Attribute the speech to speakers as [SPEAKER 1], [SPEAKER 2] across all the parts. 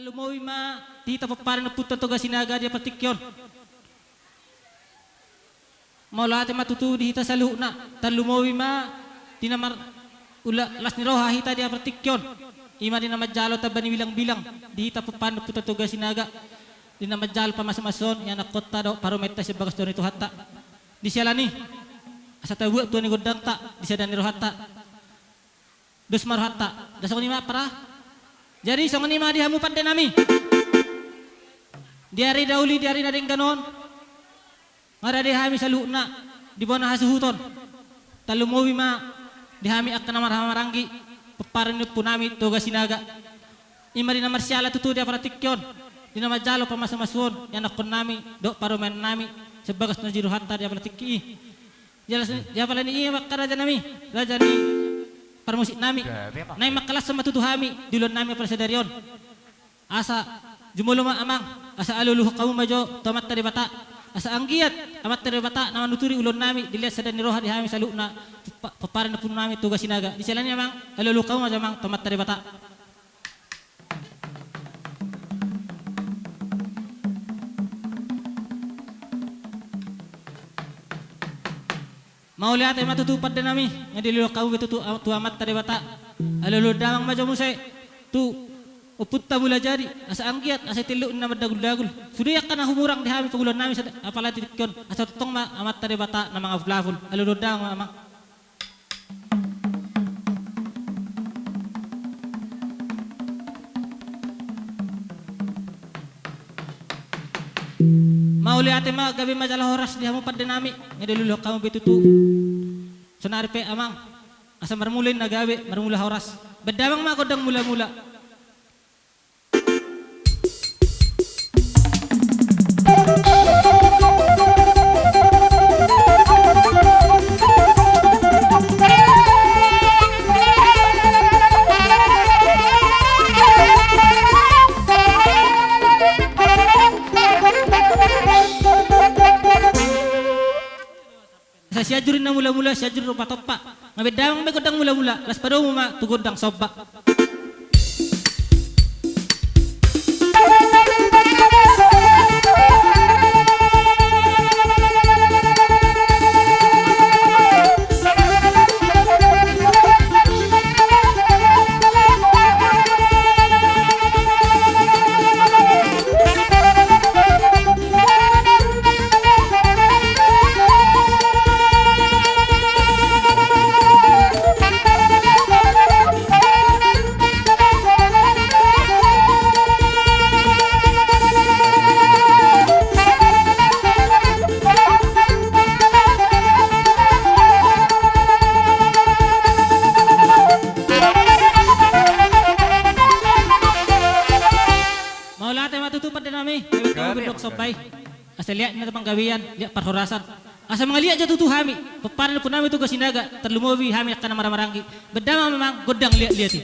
[SPEAKER 1] Talumoy ma dita paparan na puta to sinaga dia patikyon. Maulate matutu dita sa luhna. Talumoy ma dinamar ula las ni roha hita dia patikyon. Ima din na majalo tabani bilang-bilang dita paparan na puta to sinaga. Din na majalo pa masamason yan nakota do parometa si bagas do nito hatta. Di siya ni asa tabu tu ni godang ta di siya dan ni rohata. Dus marhata. Dasok ni ma para. Jadi sa manima di hamupan din nami. Diari dauli diari na din ganon. Ngara di hami sa luna. Di bona hasuhuton. Talumowi ma di hami akan maranggi. Paparan po nami toga sinaga. Ima di na marsyala tutu dia para tikyon. Di na majalo pamasamasun. Yan akon nami do paromen nami. Sebagas na jiru hatta dia para tikki. Dia pala ni iya makaraja nami. Raja ni permusik nami, naik makalas sama tutu hami, dilon nami pada sadarion. Asa jumuluma amang, asa aluluh kamu majo tomat tadi bata, asa anggiat amat tadi bata, nama nuturi ulon nami, dilihat sadani roha di hami salukna, paparan pun nami tugas sinaga. Di jalannya amang, aluluh kamu majo amang tomat tadi bata. Mau lihat emak tutupad dan nami ngadililo kau betu tu amat tadi bata alulu damang majamu saya tu uputta mula jadi asa anggiat asa tiluk nama dagul sudah akan humurang di hami pengulan nami apalagi tikon asa tutong amat tadi bata nama aflaful alulu damang amang mau lihat emak gabi majalah horas di hamu pada nami ngadililo kamu betu tu sonari pe amang asa marmulin na gabi marmula horas bedamang ma kodang mula-mula siajurin na mula-mula siajurin rupa topa mabedamang may kodang mula-mula las padaw mo ma tugodang sobak asa lihat na panggawian lihat parhorasan asa mga lihat jatuh hami paparan po namin tugas sinaga terlumowi hami akan maramarangi bedama memang godang lihat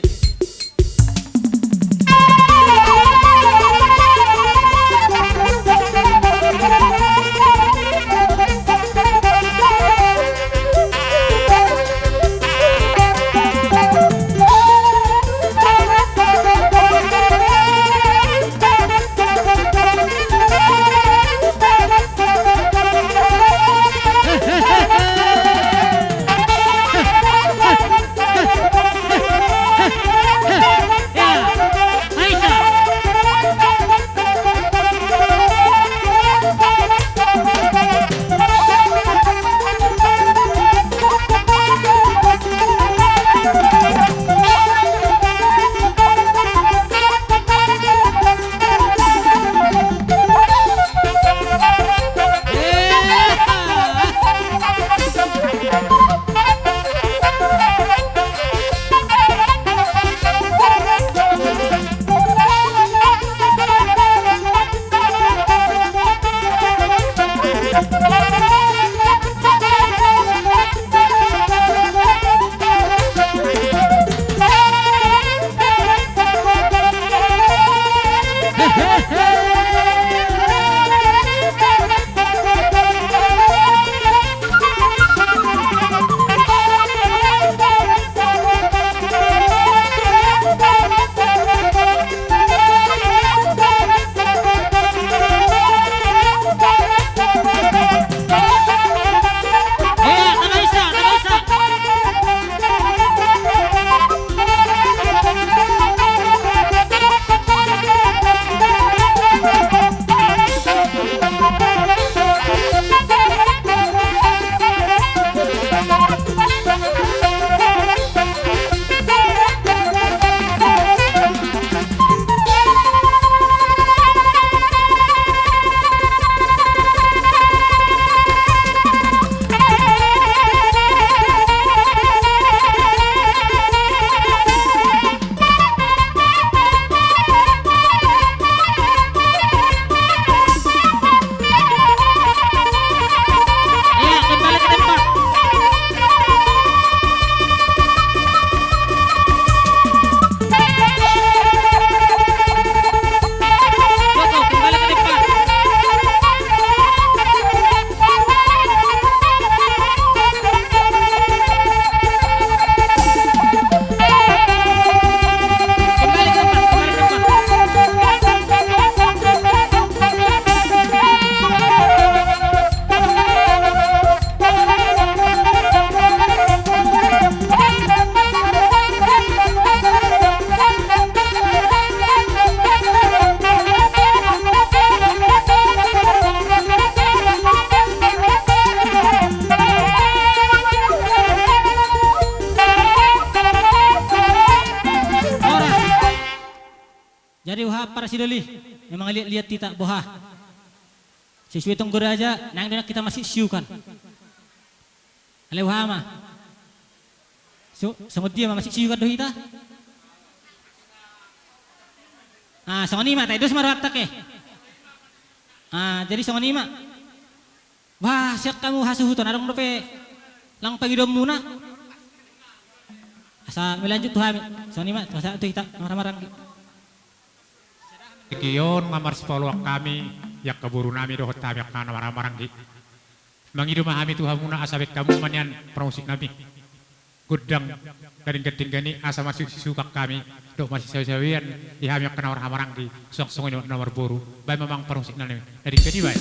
[SPEAKER 1] para sidoli. Memang lihat-lihat kita boha. Sesuai tunggu aja, nang kita masih siukan. Alewah mah. So, sangat dia masih siukan doh kita. Sama nima, tayo dos maratak eh. Jadi sama nima. Wah, siap kamu hasuhuton, adong dope. Lang pagidom muna. Asa melanjut tuh kami. Sama nima, masa itu kita marah-marah.
[SPEAKER 2] Kiyon ngamar si paluak kami yak kaburu nami dohot kami yak kana marang-marang di. Mangidu mahami tuha muna asabet kamu manyan prausik nami. Gudang gading-gading gani asa masih sisukak kami dok masih sawi-sawian ihami yak kana marang di sok-sok ini nomor boru. Bay memang prausik nami. Gading gani bay.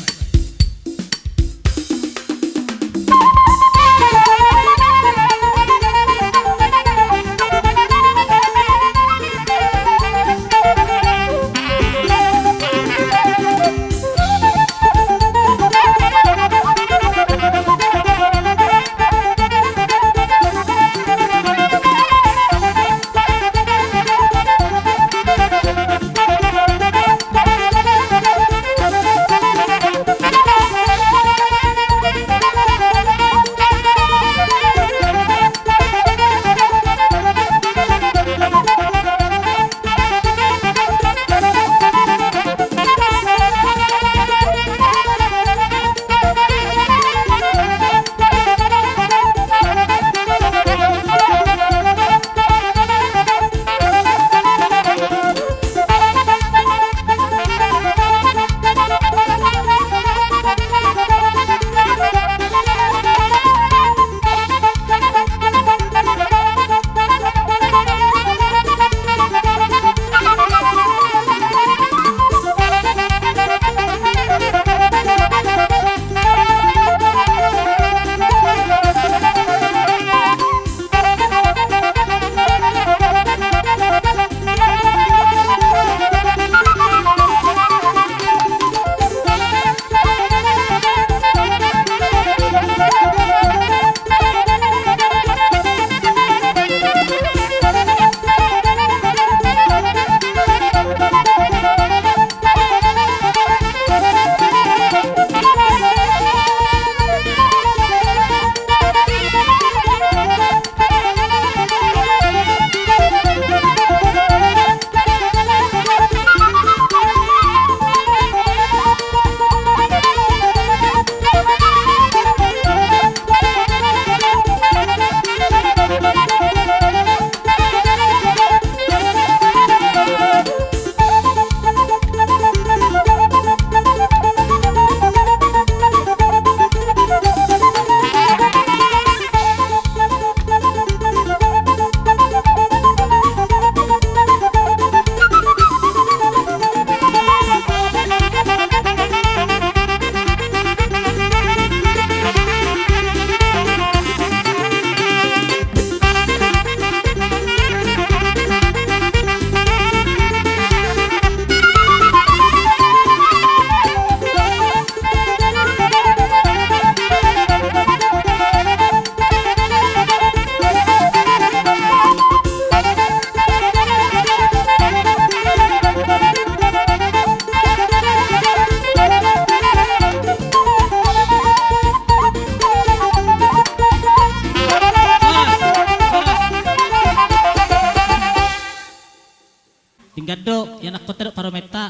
[SPEAKER 1] Tinggaddo yan ako tero parometa.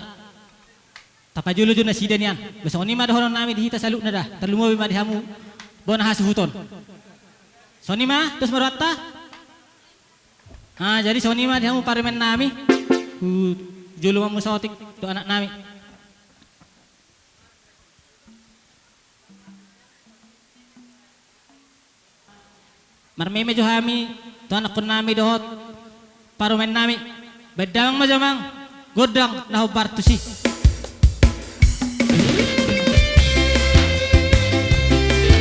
[SPEAKER 1] Tapajulo jud na sida niyan. Basta oni ma dahon nami dihita salu na dah. Terlumo ma dihamu. Bona hasuhuton. Soni ma terus marata. Jadi soni ma dihamu parlemen nami. Julo ma musawatik do anak nami. Marmeme jo hami to anak kun nami dohot parlemen nami. Bedang majamang godang nahu bartusi.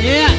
[SPEAKER 1] Yeah.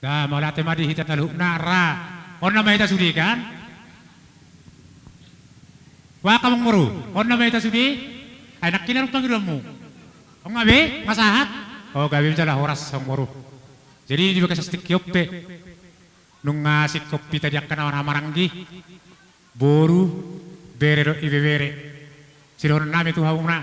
[SPEAKER 2] Dah malate madi hita talu nara. On nama hita sudi kan? Wa kamong muru. On nama hita sudi? Ay nakinarong pangilamu. Ang ngabe, masahat. Oh gabi misalnya horas ang muru. Jadi di bekas stik yope. Nung ngasih kopi tadi akan nama maranggi. Boru bere do ibe bere. Silon nami tu hauna.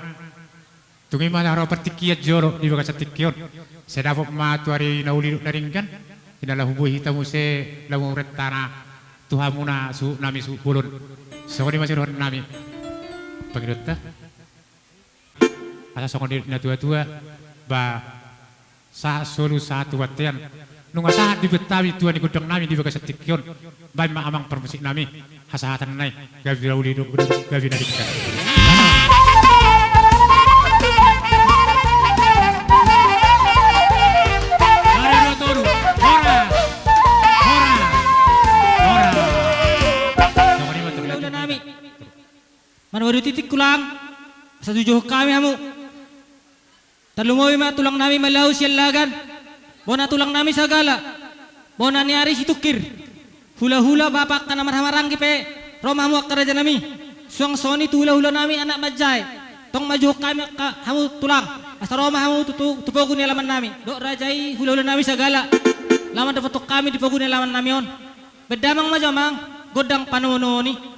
[SPEAKER 2] Tungi mana haro pertikiat joro di bekas stik yon. Sedapok matuari nauli naringkan. Inalah hubui hitamu se lamu retana tuhamuna su nami su bulun. Sokoni masih rohan nami. Pagidot ta. Asa sokoni na tua-tua ba sa solu sa tuwatian. Nung asahat di Betawi tuan di gudang nami di bekas setikyon. Ba maamang permusik nami hasahatan nai gavi rauli do gavi naringkan.
[SPEAKER 1] Manwari titik kulang sa tujuh kami hamu. Talumoy ma tulang nami malaw sialagan. Bona tulang nami sagala. Bona niari situkir. Hula-hula bapak kana marhamarang gipe. Roma hamu akaraja nami. Suang soni hula-hula nami anak majay. Tong maju kami hamu tulang. Asa Roma hamu tupogo ni alaman nami. Dok rajai hula-hula nami sagala. Laman dapatok kami dipogo ni alaman nami on. Bedamang majamang godang panono ni.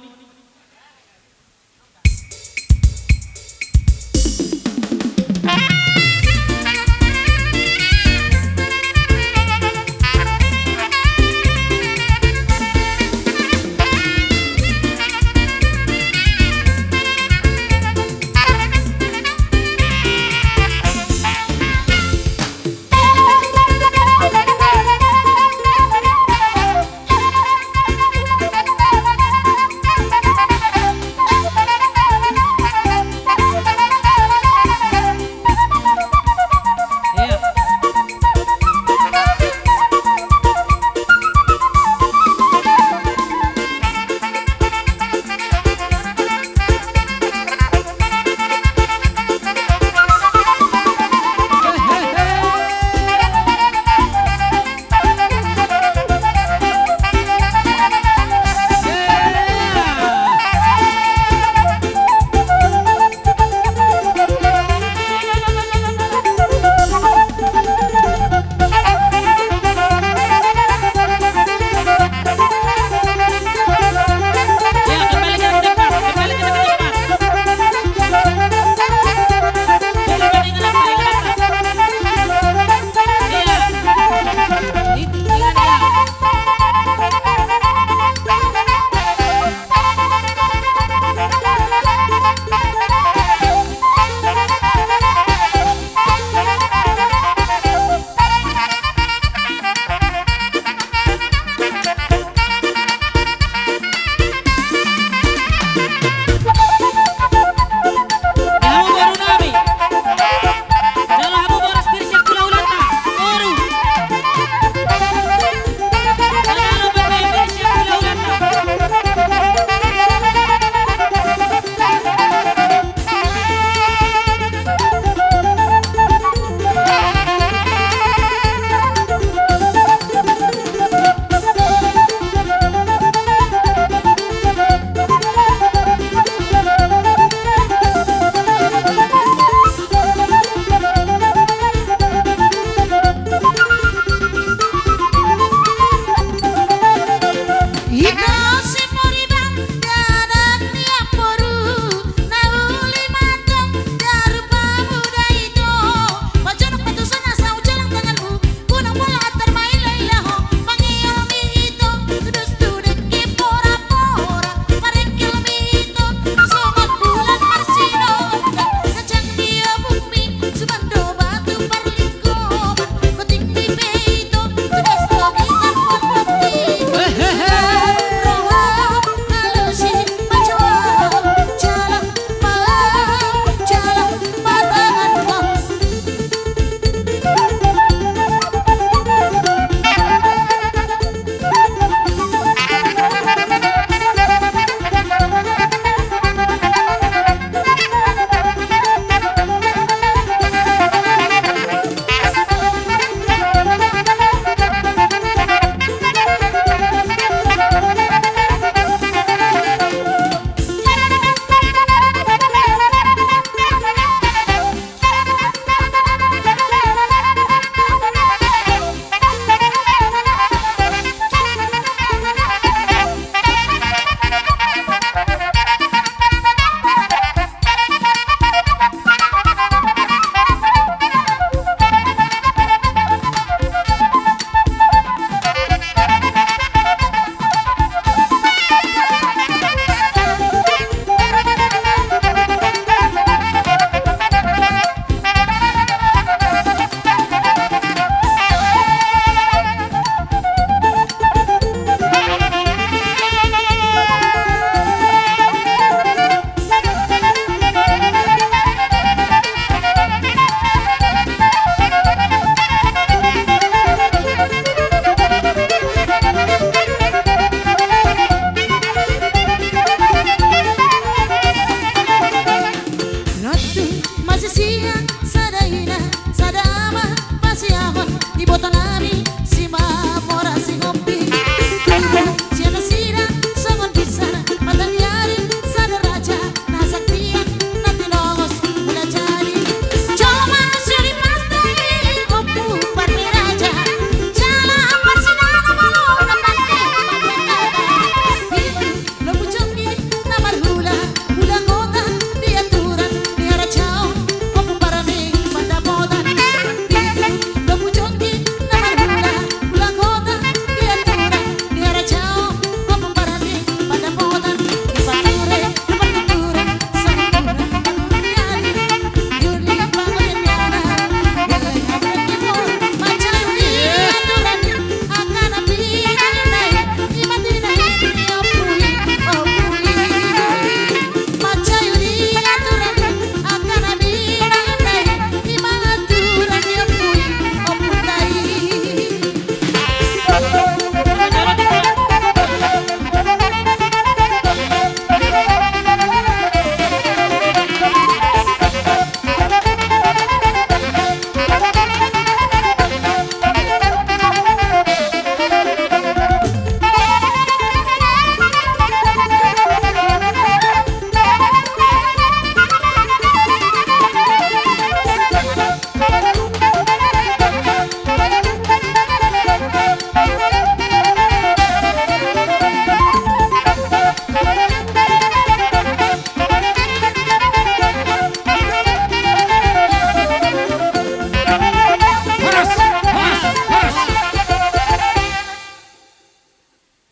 [SPEAKER 3] itu masih siang sadaina sadama masih ahon di botanami si mapora si ngopi siana sira songon pisana matan yari sadaraja nasaktian nanti longos udah jadi cuma suri pastai opu parmi raja jala pasinana malu napate itu lo pucungi namar hula hula kota diaturan biara jauh opu parami pada bodan itu lo pucungi namar hula hula kota diaturan biara jauh opu parami pada bodan ipature lepature sangkura yari yuri bangun nyara galai habre kimo macari aturan akan api nai imati nai opui opui macari aturan akan api nai imaturan opui oputai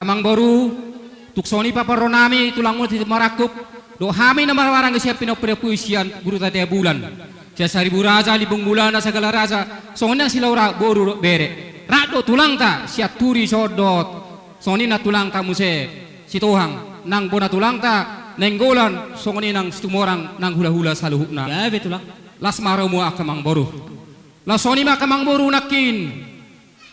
[SPEAKER 4] Amang baru tuksoni paparonami tulang mulut itu marakup do hami nama warang siap pinopre puisian guru tadi bulan sia seribu raja libung bulan segala raja soalnya si Laura boru bere rado tulang ta sia turi sodot soni na tulang ta muse si tohang nang bona tulang ta nenggolan soni nang stumorang nang hula-hula saluhukna
[SPEAKER 1] Gabe tulang.
[SPEAKER 4] las maramu akamang baru la soni makamang baru nakin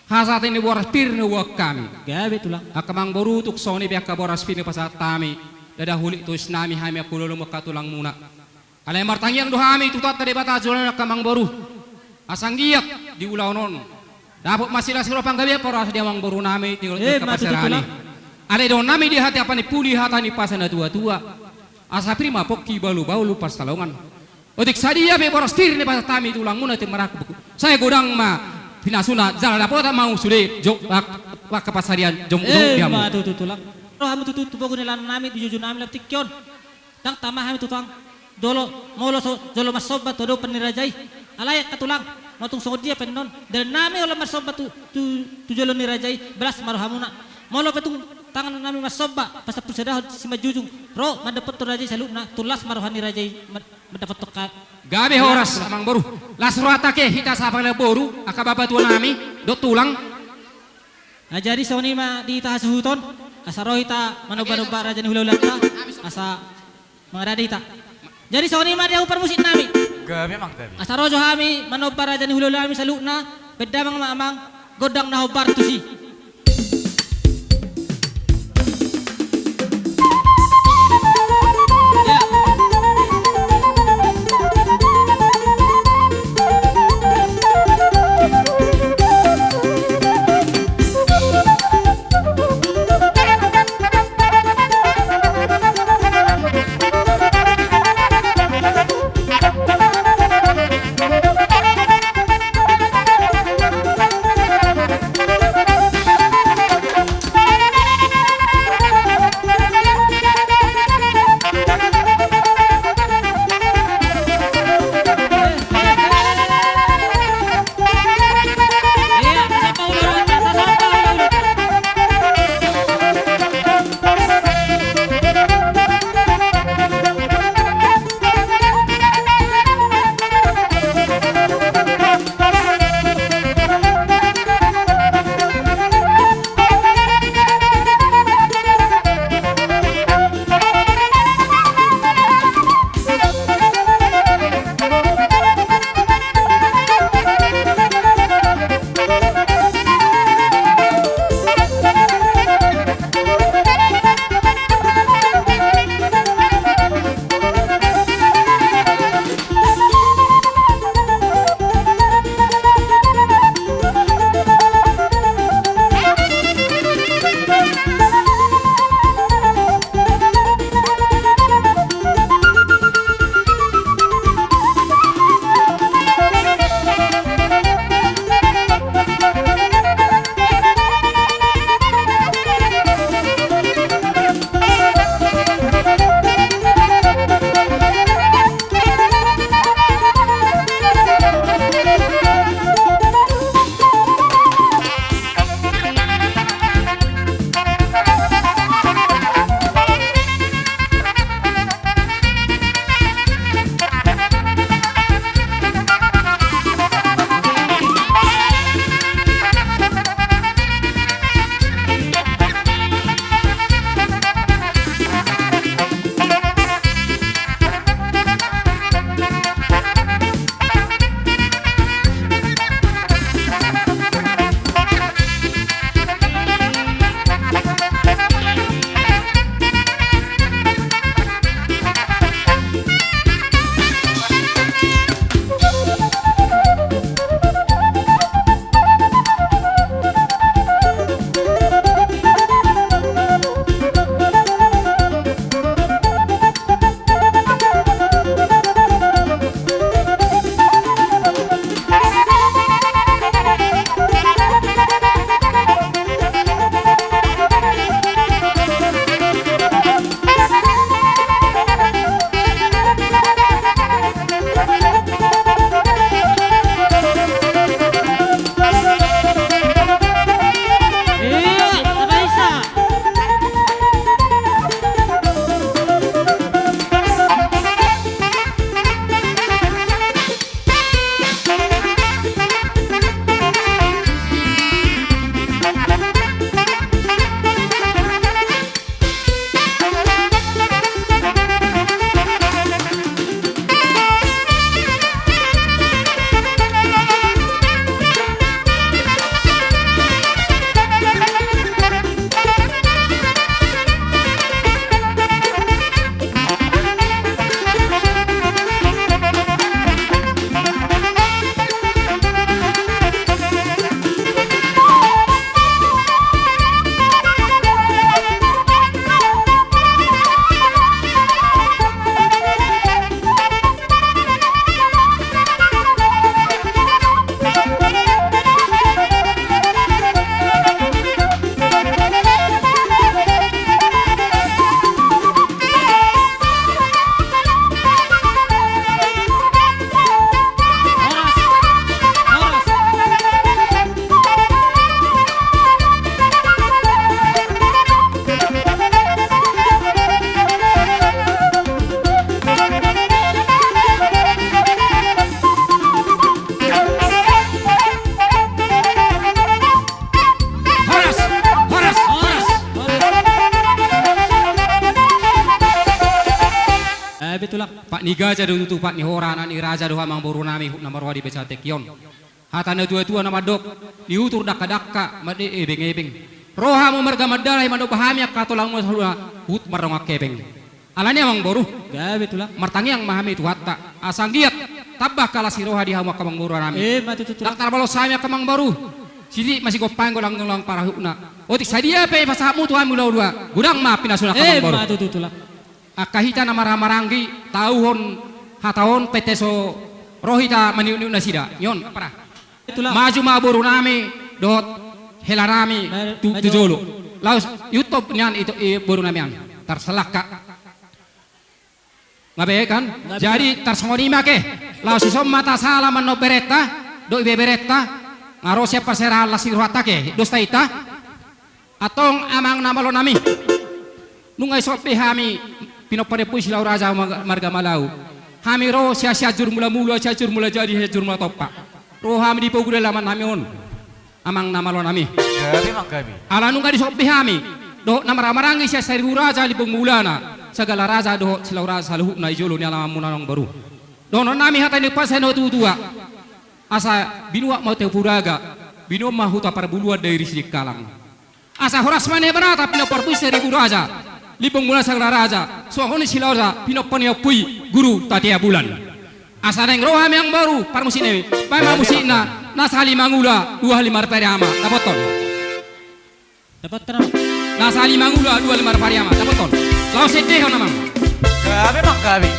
[SPEAKER 4] hasat ini boras pirne wak kami
[SPEAKER 1] Gabe tulang.
[SPEAKER 4] akamang baru tuk soni biak boras pirne pasat tami dada huli tu nami hami aku lulu tulang muna alai martangiang do hami tu tata debata jualan akamang baru asang giyak di ulau non dapat masih lah siro panggabi boras dia mang baru nami tinggal kapasarani
[SPEAKER 1] tulang.
[SPEAKER 4] ale do nami di hati apa ni puli hati ni pasana tua-tua asa prima pokki balu pas talongan otik sadia be boras pirne pasat tami tulang muna te maraku saya godang ma pinasuna jalan apa mau sudah jok wak kapasarian jom dia
[SPEAKER 1] Ma tu tulang. Roh hamu tutu tupogo nila nami dijujun nami laptik yon. Dang tama hami tutang dolo molo jolo masoba todo panirajai. Alay katulang matung songod dia penon. Dan nami olah masoba tu jolo nirajai belas maru hamuna. Molo petung tangan nami masoba pas pusadah si majujung. Roh mendapat tu rajai saluna tulas maru hani rajai mendapat toka.
[SPEAKER 4] gabe horas amang boru lasro atake hita sapa le boru akababa tu nami do tulang
[SPEAKER 1] Nah jadi soni ma di taha suhuton asa rohita manoba-noba raja ni hula-hulata asa mangadadi ta. Jadi soni ma dia upar musik nami.
[SPEAKER 5] Gabi mang gabi.
[SPEAKER 1] Asa rojo hami manoba raja ni hula-hulami saluna beda mang amang godang na hobar tu si. Ya.
[SPEAKER 4] ni gaja do tutupat ni horana ni raja do hamang boru nami huk namar wadi beca tekion hatana tua-tua nama dok ni utur dakka-dakka made ebeng-ebeng roha mo marga madalay mando bahami ak katulang mo saluna hut marong akebeng alani amang boru
[SPEAKER 1] Gabi tulang.
[SPEAKER 4] martangi ang mahami tu hatta asanggiat tabah kala si roha di hawa kamang boru nami
[SPEAKER 1] Matu tulang.
[SPEAKER 4] daktar balo sami ak kamang boru sidi masih gopang golang golang para hukna otik sadia pe pasamu tuhan mula dua gudang ma pinasuna kamang boru
[SPEAKER 1] Matu tulang.
[SPEAKER 4] akahita na maramarangi tauhon hatahon peteso rohita maniu na sida yon para
[SPEAKER 1] Tulang.
[SPEAKER 4] maju maburu nami dot helarami
[SPEAKER 1] Maju.
[SPEAKER 4] tujolo laus youtube nian itu boru namian terselaka ngabe kan
[SPEAKER 1] Ngabe.
[SPEAKER 4] jadi tersongoni make laus isom mata salaman no beretta do ibe beretta ngaro siapa sera lasi ruata ke dosta ita atong amang namalo nami nungay sope hami pinopare puisi lau raja marga malau hami ro sia jur mula jadi jur mula topa ro hami di pogule laman hami on amang namalo nami
[SPEAKER 5] Gabi mang gabi.
[SPEAKER 4] ala nungay di sope hami do namararangi sia saribu raja di pengmulana segala raja do silau raja saluhuk na ijolo ni alam munanong baru do non nami hatay ni paseno tutua asa binua mau teu puraga binua mahuta para buluan dari sidik kalang asa horas mane berata pinopar puisi seribu raja lipong mula sang raja sohoni silauza pinopani pui guru tatia bulan asareng roham yang baru parmusine pama musina nasali mangula 25 pariama dapoton
[SPEAKER 1] Dapat tenang.
[SPEAKER 4] nasali mangula 25 pariama dapoton laos sedeh namang
[SPEAKER 5] Gabi mang gabi.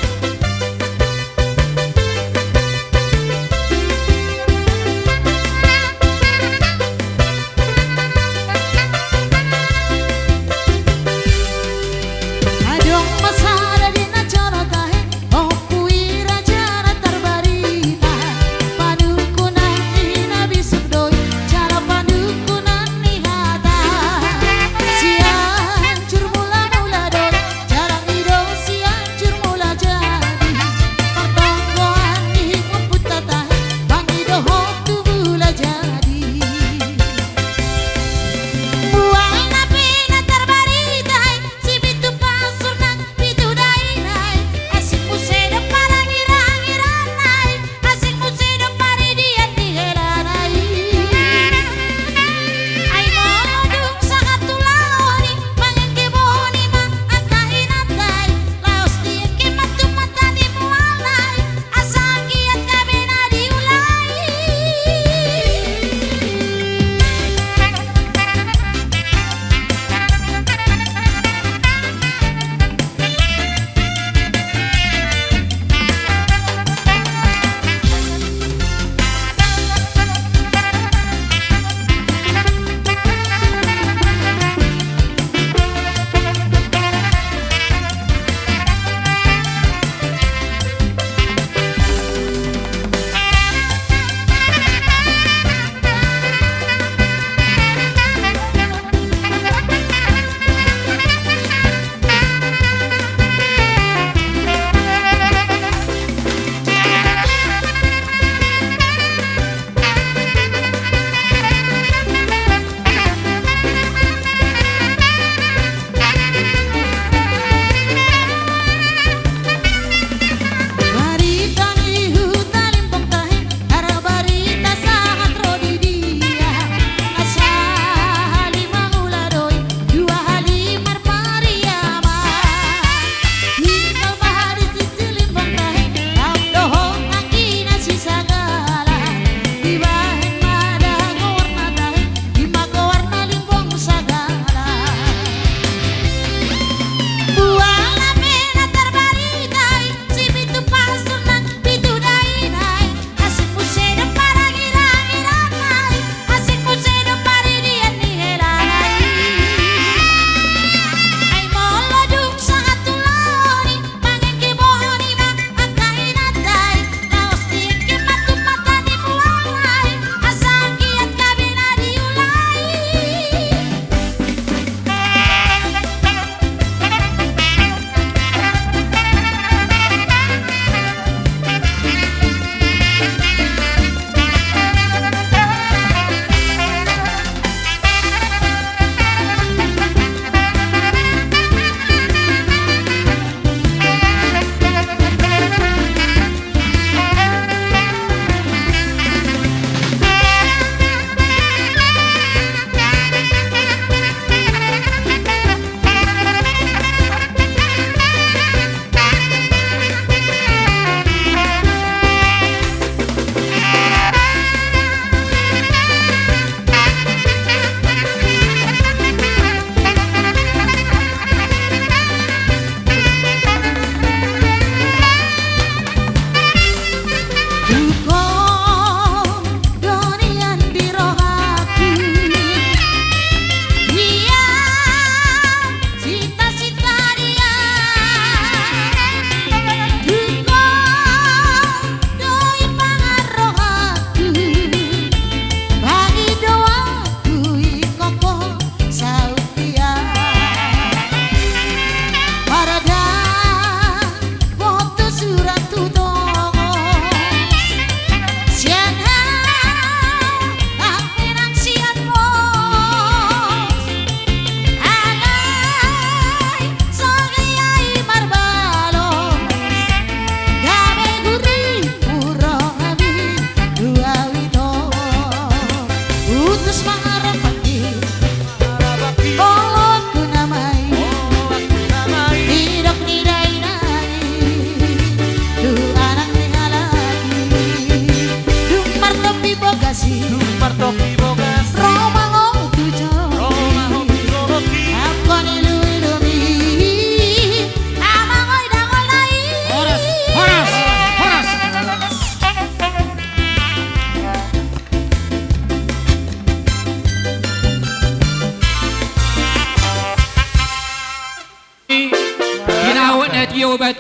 [SPEAKER 3] Adong masara di na jana tahe oh kui raja na terbarita padukunan ni nabi sudoi cara padukunan ni hata sian cur mula doi jarang idong sian cur mula jai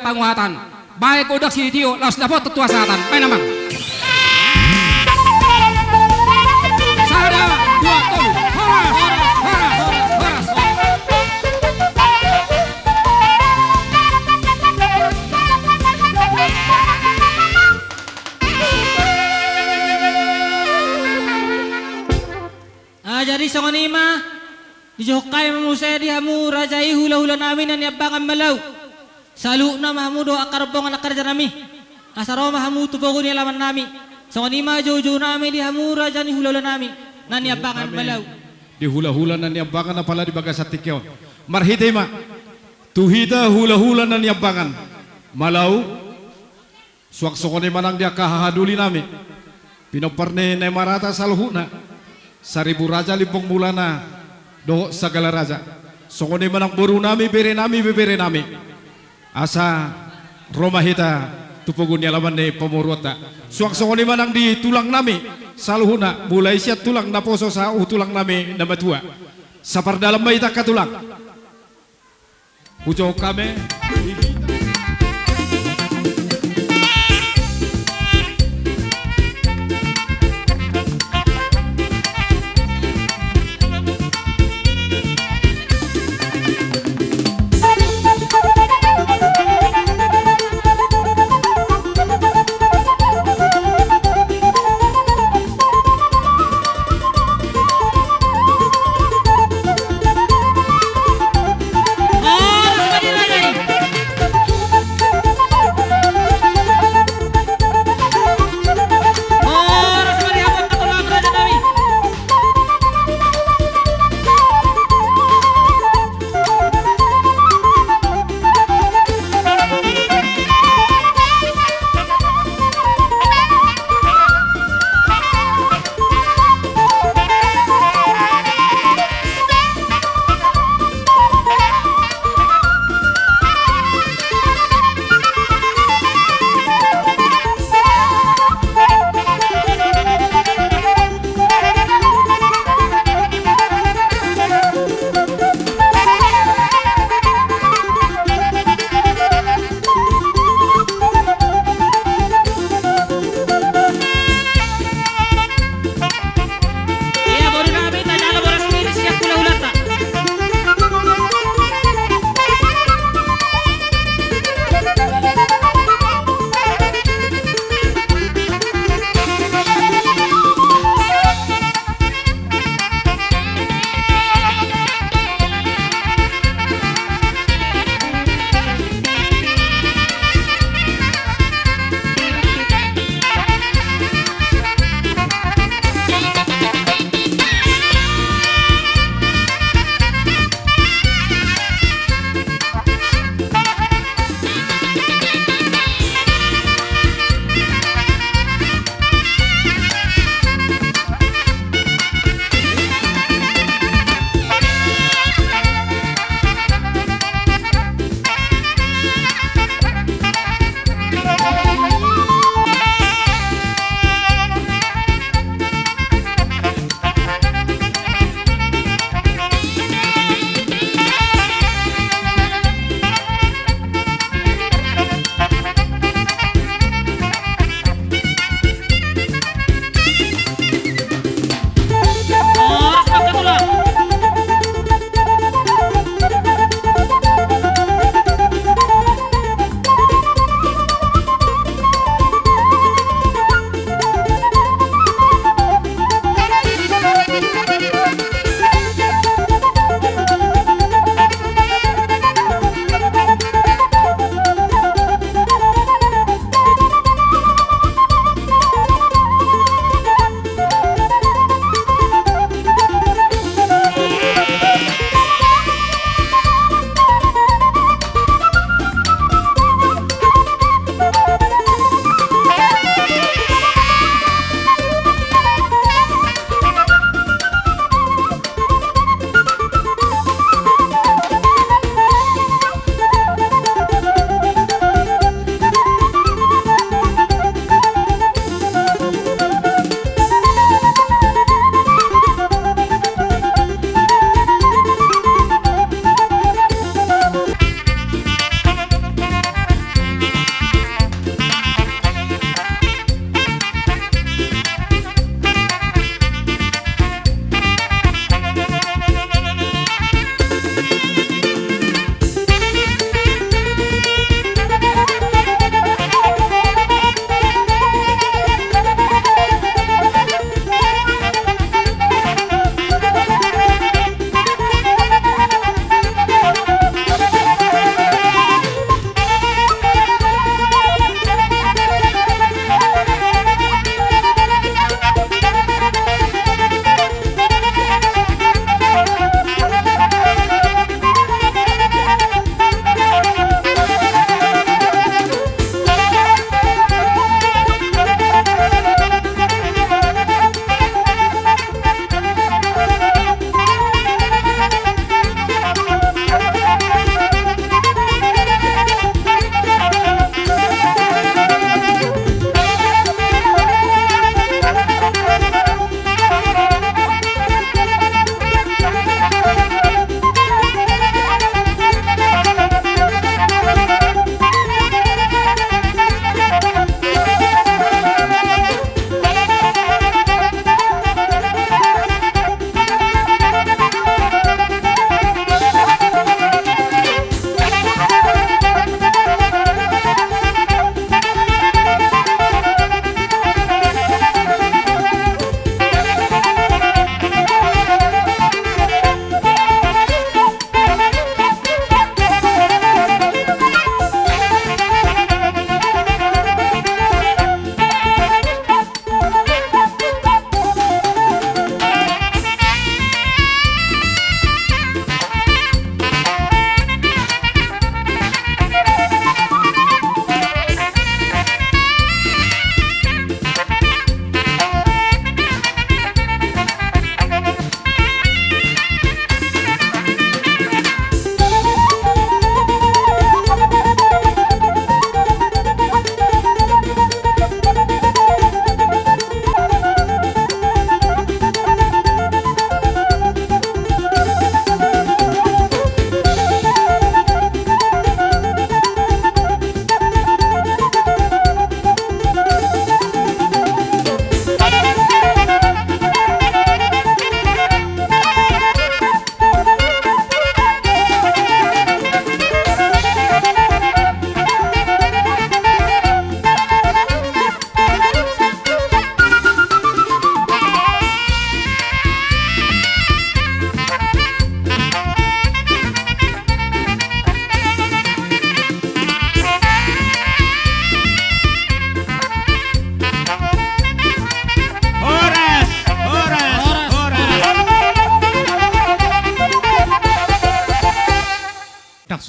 [SPEAKER 4] panguatan. Baik udak si Tio, laos dapat tetua satan. Main namang. Sada, dua, tolu. Horas, horas, horas, horas.
[SPEAKER 1] Jadi songonima di Jokai mamusay di hamu rajai hula-hula namin nan yabangan malaw. Salu na mahamu do akarbong anak kerja nami. Asaro mahamu tupogo ni alaman nami. Songonima jojo nami di hamu raja ni hula-hula nami nan yabangan malaw.
[SPEAKER 6] Di hula-hula nan yabangan na pala di bagasatikyo. Marhitema. Tuhita hula-hula nan yabangan. Malaw. Suak-sokone manang dia kahahaduli nami. Pinoparne ne marata salhuna. Seribu raja limpong mulana do segala raja. Songone manang boru nami bere nami. Asa Roma hita tupugun laman ne pomorota. Suak songone manang di tulang nami saluhuna mulai siat tulang naposo sa tulang nami nama tua. Sapar dalam baita katulang. Ujo kame.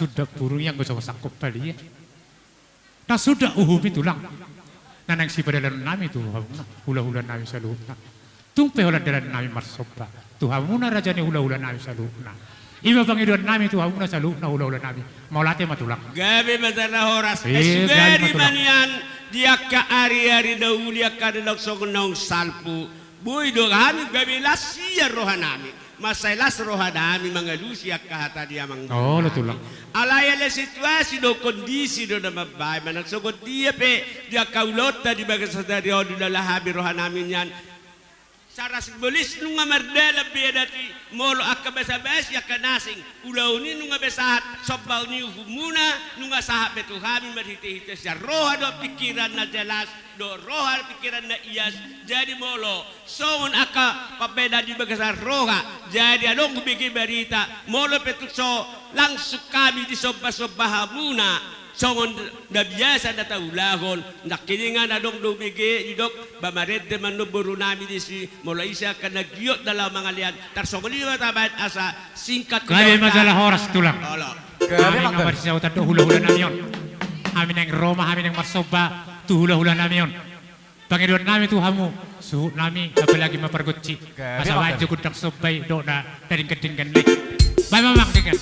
[SPEAKER 2] sudah burung yang gak sakop bali ya. Nah sudah uhumi tulang. Nanang si padalan nami tuh hula-hula nami saluna. Tumpe hula dalan nami marsoba. Tuhamuna raja ni hula-hula nami saluna. Iba pangiduan nami tuhamuna saluna hula-hula nami. Maulate matulang.
[SPEAKER 7] Gabi matala horas.
[SPEAKER 2] Gabi
[SPEAKER 7] Sugari
[SPEAKER 2] matulang.
[SPEAKER 7] manian dia ka ari-ari dauli ka dalag sognong salpu. Boy do kami gabi lasia rohanami. Masailas rohanami mga lusia kahata dia mang.
[SPEAKER 2] Oh, tulang.
[SPEAKER 7] Alaya la situasi do kondisi do na mabay managsugod dia pe dia kaulota di bagas sa dario do lahabi rohanami yan. Saras bolis nung nga mardela bedati molo akabasabas ya kanasing ulaw ni nung nga besahat sobbal ni humuna nung nga sahat betu kami marhite-hite siya roha do pikiran na jelas do roha pikiran na iyas jadi molo songon aka papeda di bagasa roha jadi anong bigi berita molo petu so langsung kami di sobba-sobba muna songon na biasa na taulahon nakiningan na dong dumigi idok bamared de man no buru nami di si mula isa ka nagyot na lang mga liyan tarsongon liwa tabat asa singkat
[SPEAKER 2] Kaya masalah horas tulang.
[SPEAKER 7] Olo.
[SPEAKER 2] Kami nga marisa utan do hula-hula nami yon. Amin ang Roma, amin ang marsoba, tu hula-hula nami yon. Pangiduan nami tu hamu, suhu nami apalagi mapargutsi.
[SPEAKER 5] Kami
[SPEAKER 2] Asawan
[SPEAKER 5] makan.
[SPEAKER 2] jukut tak sobay do na kading-kadingkan lik. Bay mamang dengan.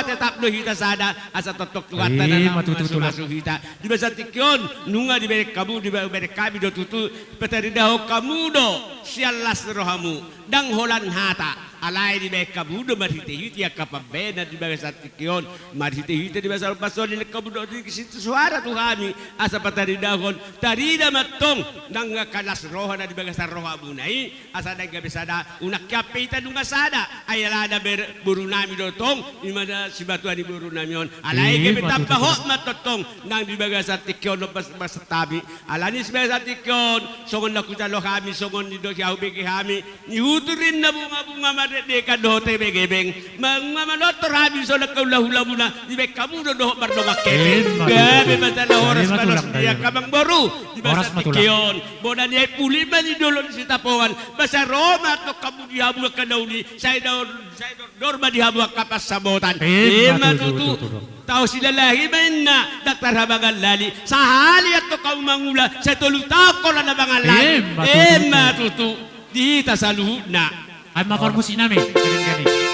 [SPEAKER 7] tetap no hita sada asa totok tuata
[SPEAKER 2] Eh,
[SPEAKER 7] na
[SPEAKER 2] matututulan.
[SPEAKER 7] masuk hita di basa tikyon nunga di bere kamu di bere kami do tutu petari daho kamu do sialas rohamu dang holan hata alay di baga kabudo marhite-hite ya kapabena di baga sa tikyon marhite-hite di baga sa pason di kabudo di kisitu suara tu kami asa pataridahon tarida matong nang kalas roha na di baga sa roha bunai asa nang gabisada unak kapita nung asada ay alada buru nami dotong imada si batuan di buru nami on alay kami tampaho matotong nang di baga sa tikyon no basta tabi alanis baga sa tikyon songon na kutalo kami songon ni do siya hubigi kami ni huturin na bunga-bunga madedeka dohote begebeng mga manotor kami so nagkaula-hula muna di ba kamu do bardong akebe gabi matala oras malas niya kamang boru di ba sa tikyon boda niya puli ba ni dolon si tapongan basa Roma at kamu dihabu ka daw ni sa norma dihabu kapas sabotan matutu tao sila lahi man na Dr. Habangan Lali sa hali at to kamu mangula sa tulutaw ko na Habangan Lali matutu dita sa luhod na
[SPEAKER 2] Ay maformusin namin. Galing-galing.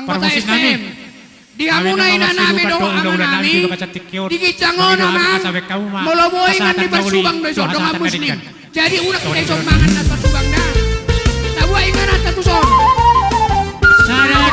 [SPEAKER 2] Para
[SPEAKER 8] anggota
[SPEAKER 2] musik
[SPEAKER 8] STM.
[SPEAKER 2] nami.
[SPEAKER 8] Dihamunay na namin do ama nami. Digicangon ama. Moloboy nga ni basubang do isod nga muslim. Jadi unak kita isod mangan na basubang na. Tabuay nga na tatuson.
[SPEAKER 1] Sada